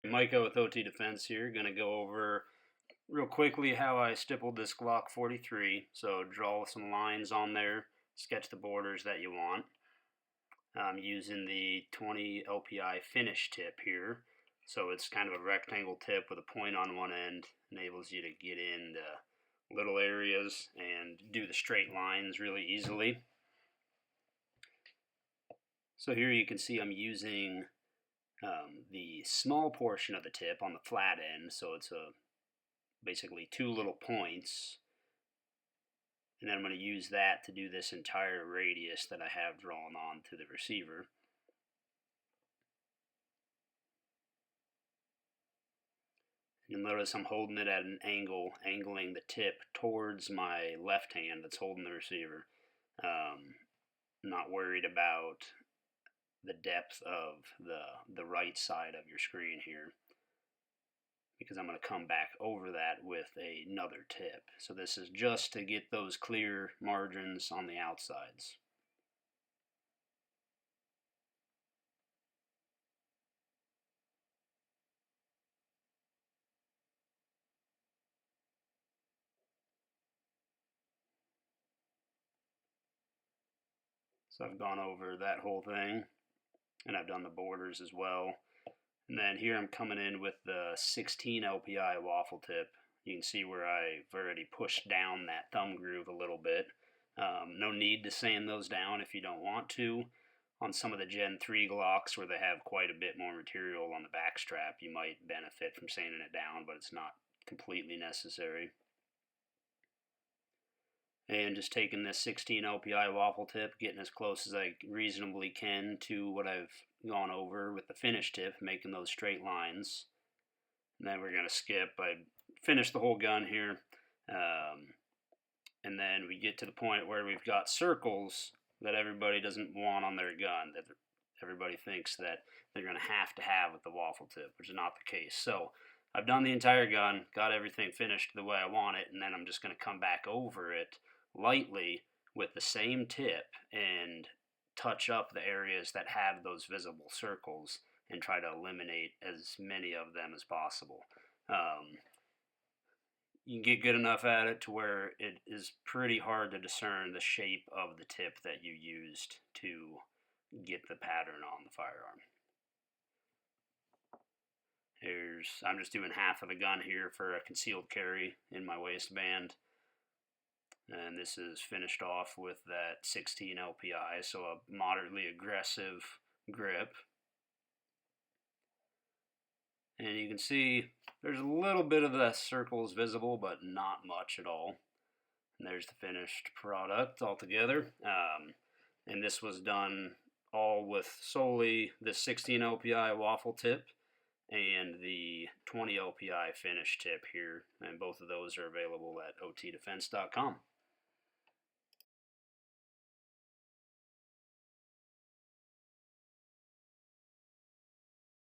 Micah with OTDefense here. Going to go over real quickly how I stippled this Glock 43. So draw some lines on there, sketch the borders that you want. I'm using the 20 LPI finish tip here. So it's kind of a rectangle tip with a point on one end. Enables you to get into little areas and do the straight lines really easily. So here you can see I'm using the small portion of the tip on the flat end, so it's basically two little points, and then I'm going to use that to do this entire radius that I have drawn on to the receiver. You'll notice I'm holding it at an angle, angling the tip towards my left hand that's holding the receiver. Not worried about the depth of the right side of your screen here, because I'm going to come back over that with another tip. So this is just to get those clear margins on the outsides. So I've gone over that whole thing, and I've done the borders as well. And then here I'm coming in with the 16 LPI waffle tip. You can see where I've already pushed down that thumb groove a little bit. No need to sand those down if you don't want to. On some of the Gen 3 Glocks where they have quite a bit more material on the back strap, you might benefit from sanding it down, but it's not completely necessary. And just taking this 16 LPI waffle tip, getting as close as I reasonably can to what I've gone over with the finish tip, making those straight lines. And then we're going to skip. I finished the whole gun here. And then we get to the point where we've got circles that everybody doesn't want on their gun, that everybody thinks that they're going to have with the waffle tip, which is not the case. So I've done the entire gun, got everything finished the way I want it, and then I'm just going to come back over it lightly with the same tip and touch up the areas that have those visible circles and try to eliminate as many of them as possible. You can get good enough at it to where it is pretty hard to discern the shape of the tip that you used to get the pattern on the firearm. I'm just doing half of the gun here for a concealed carry in my waistband. And this is finished off with that 16 LPI, so a moderately aggressive grip. And you can see there's a little bit of the circles visible, but not much at all. And there's the finished product altogether. And this was done all with solely the 16 LPI waffle tip and the 20 LPI finish tip here. And both of those are available at OTDefense.com.